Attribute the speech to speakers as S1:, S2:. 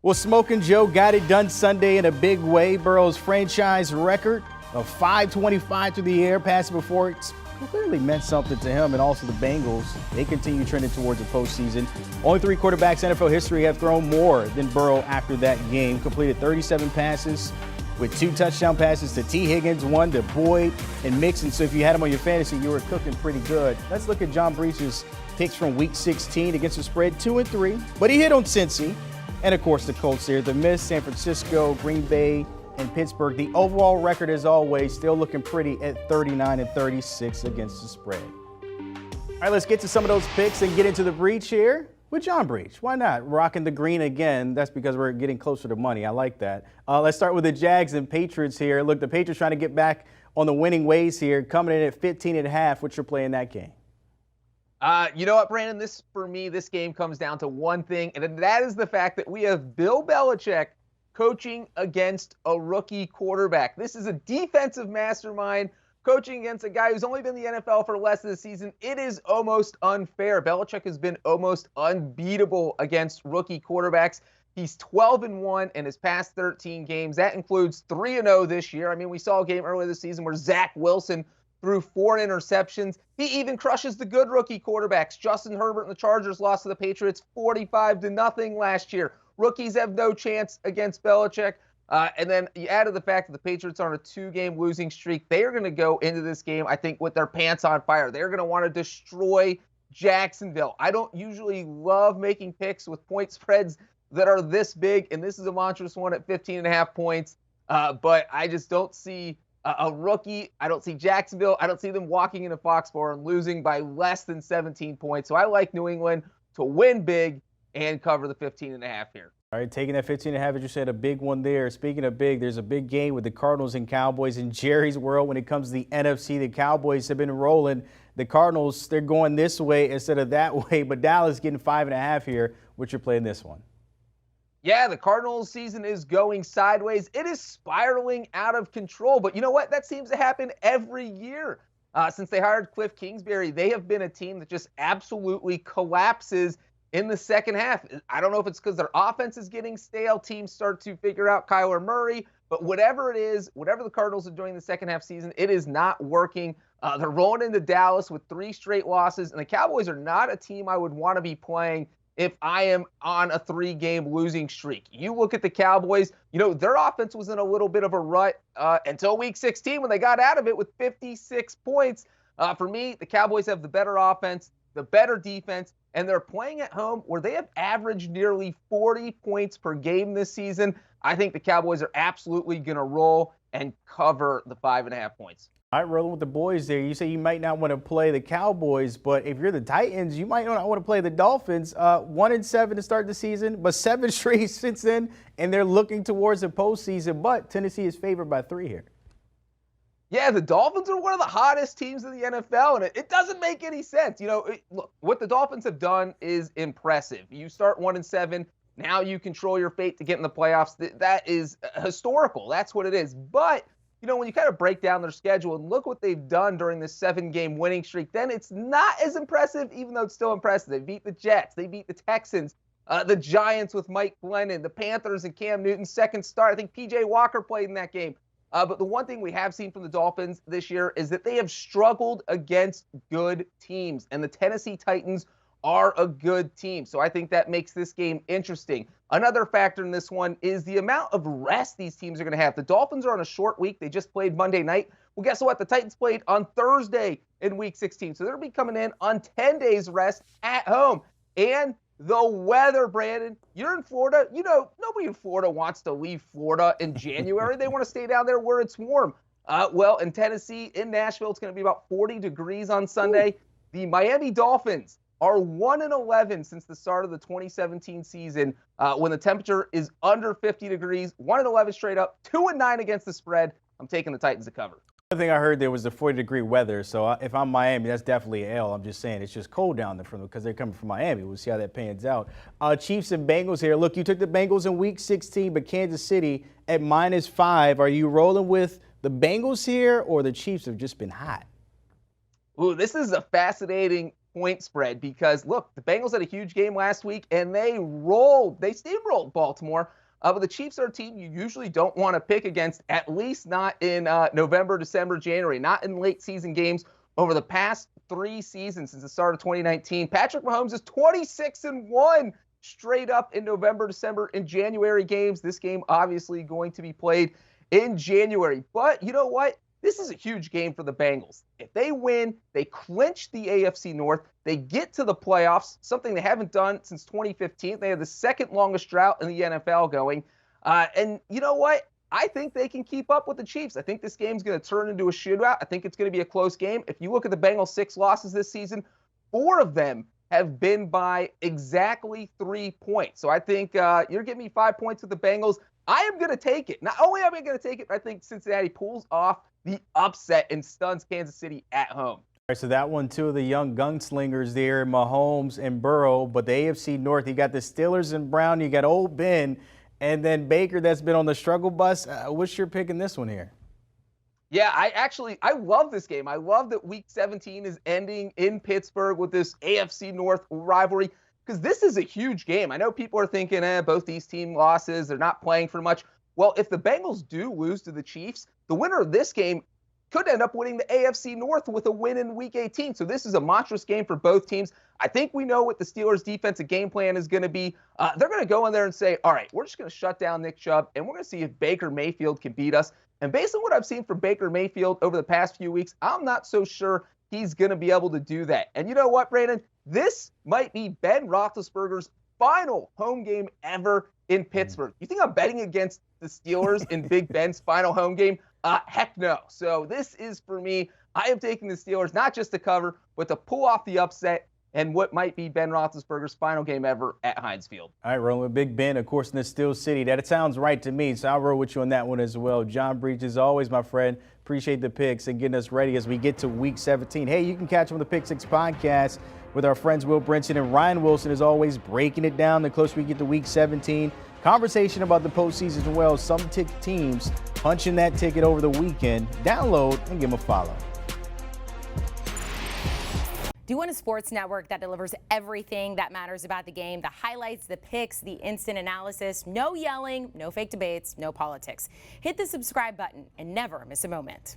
S1: Well, Smokin' Joe got it done Sunday in a big way. Burrow's franchise record of 525 through the air passing before it clearly meant something to him, and also the Bengals. They continue trending towards the postseason. Only 3 quarterbacks in NFL history have thrown more than Burrow after that game. Completed 37 passes with 2 touchdown passes to T. Higgins, 1 to Boyd and Mixon. So if you had him on your fantasy, you were cooking pretty good. Let's look at John Breech's picks from Week 16 against the spread 2 and 3. But he hit on Cincy. And, of course, the Colts here. The miss, San Francisco, Green Bay, and Pittsburgh. The overall record, as always, still looking pretty at 39 and 36 against the spread. All right, let's get to some of those picks and get into the Breech here with John Breech. Why not? Rocking the green again. That's because we're getting closer to money. I like that. Let's start with the Jags and Patriots here. Look, the Patriots trying to get back on the winning ways here, coming in at 15.5. What you're playing that game?
S2: You know what, Brandon? For me, this game comes down to one thing, and that is the fact that we have Bill Belichick coaching against a rookie quarterback. This is a defensive mastermind coaching against a guy who's only been in the NFL for less than a season. It is almost unfair. Belichick has been almost unbeatable against rookie quarterbacks. He's 12-1 in his past 13 games. That includes 3-0 this year. I mean, we saw a game earlier this season where Zach Wilson threw 4 interceptions. He even crushes the good rookie quarterbacks. Justin Herbert and the Chargers lost to the Patriots 45-0 last year. Rookies have no chance against Belichick. And then you added the fact that the Patriots are on a 2-game losing streak. They are going to go into this game, I think, with their pants on fire. They're going to want to destroy Jacksonville. I don't usually love making picks with point spreads that are this big, and this is a monstrous one at 15.5 points. But I just don't see a rookie. I don't see Jacksonville. I don't see them walking into Foxborough and losing by less than 17 points. So I like New England to win big and cover the 15.5 here.
S1: All right, taking that 15.5, as you said, a big one there. Speaking of big, there's a big game with the Cardinals and Cowboys in Jerry's world when it comes to the NFC. The Cowboys have been rolling. The Cardinals, they're going this way instead of that way, but Dallas getting 5.5 here. What you're playing this one?
S2: Yeah, the Cardinals season is going sideways. It is spiraling out of control. But you know what? That seems to happen every year. Since they hired Cliff Kingsbury, they have been a team that just absolutely collapses in the second half. I don't know if it's because their offense is getting stale. Teams start to figure out Kyler Murray. But whatever it is, whatever the Cardinals are doing the second half season, it is not working. They're rolling into Dallas with 3 straight losses. And the Cowboys are not a team I would want to be playing if I am on a 3-game losing streak. You look at the Cowboys, their offense was in a little bit of a rut until week 16 when they got out of it with 56 points. For me, the Cowboys have the better offense, the better defense, and they're playing at home where they have averaged nearly 40 points per game this season. I think the Cowboys are absolutely going to roll and cover the 5.5 points.
S1: All right, rolling with the boys there. You say you might not want to play the Cowboys, but if you're the Titans, you might not want to play the Dolphins. 1-7 to start the season, but 7 straight since then, and they're looking towards the postseason. But Tennessee is favored by 3 here.
S2: Yeah, the Dolphins are one of the hottest teams in the NFL, and it doesn't make any sense. Look, what the Dolphins have done is impressive. You start 1-7, now you control your fate to get in the playoffs. That is historical. That's what it is. But when you kind of break down their schedule and look what they've done during this 7-game winning streak, then it's not as impressive, even though it's still impressive. They beat the Jets. They beat the Texans, the Giants with Mike Glennon, the Panthers and Cam Newton's second start. I think P.J. Walker played in that game. But the one thing we have seen from the Dolphins this year is that they have struggled against good teams, and the Tennessee Titans are a good team. So I think that makes this game interesting. Another factor in this one is the amount of rest these teams are going to have. The Dolphins are on a short week. They just played Monday night. Well, guess what? The Titans played on Thursday in week 16. So they're going to be coming in on 10 days rest at home. And the weather, Brandon, you're in Florida. Nobody in Florida wants to leave Florida in January. They want to stay down there where it's warm. Well, in Tennessee, in Nashville, it's going to be about 40 degrees on Sunday. The Miami Dolphins are 1-11 since the start of the 2017 season when the temperature is under 50 degrees, 1-11 straight up, 2-9 against the spread. I'm taking the Titans to cover.
S1: The thing I heard there was the 40-degree weather. So if I'm Miami, that's definitely an L. I'm just saying it's just cold down there for them because they're coming from Miami. We'll see how that pans out. Chiefs and Bengals here. Look, you took the Bengals in week 16, but Kansas City at -5. Are you rolling with the Bengals here, or the Chiefs have just been hot?
S2: Ooh, this is a fascinating point spread because, look, the Bengals had a huge game last week, and they steamrolled Baltimore. But the Chiefs are a team you usually don't want to pick against, at least not in November, December, January, not in late season games. Over the past 3 seasons since the start of 2019, Patrick Mahomes is 26-1 straight up in November, December, and January games. This game obviously going to be played in January. But you know what? This is a huge game for the Bengals. If they win, they clinch the AFC North. They get to the playoffs, something they haven't done since 2015. They have the second longest drought in the NFL going. And you know what? I think they can keep up with the Chiefs. I think this game's going to turn into a shootout. I think it's going to be a close game. If you look at the Bengals' 6 losses this season, 4 of them have been by exactly 3 points. So I think you're giving me 5 points with the Bengals. I am going to take it. Not only am I going to take it, but I think Cincinnati pulls off the upset and stuns Kansas City at home.
S1: All right, so that one, 2 of the young gunslingers there, Mahomes and Burrow. But the AFC North, you got the Steelers and Brown, you got old Ben, and then Baker that's been on the struggle bus. What's your pick in this one here?
S2: Yeah, I love this game. I love that Week 17 is ending in Pittsburgh with this AFC North rivalry because this is a huge game. I know people are thinking, both these team losses, they're not playing for much. Well, if the Bengals do lose to the Chiefs, the winner of this game could end up winning the AFC North with a win in Week 18. So this is a monstrous game for both teams. I think we know what the Steelers' defensive game plan is going to be. They're going to go in there and say, all right, we're just going to shut down Nick Chubb, and we're going to see if Baker Mayfield can beat us. And based on what I've seen from Baker Mayfield over the past few weeks, I'm not so sure he's going to be able to do that. And you know what, Brandon? This might be Ben Roethlisberger's final home game ever in Pittsburgh. You think I'm betting against the Steelers in Big Ben's final home game? Heck no. So this is, for me, I am taking the Steelers not just to cover, but to pull off the upset and what might be Ben Roethlisberger's final game ever at Heinz Field.
S1: All right, rolling with Big Ben, of course, in the Steel City. That sounds right to me, so I'll roll with you on that one as well. John Breech, as always, my friend, appreciate the picks and getting us ready as we get to Week 17. Hey, you can catch them on the Pick 6 podcast with our friends Will Brinson and Ryan Wilson, as always, breaking it down the closer we get to Week 17. Conversation about the postseason as well. Some teams punching that ticket over the weekend. Download and give them a follow.
S3: Do you want a sports network that delivers everything that matters about the game? The highlights, the picks, the instant analysis, no yelling, no fake debates, no politics. Hit the subscribe button and never miss a moment.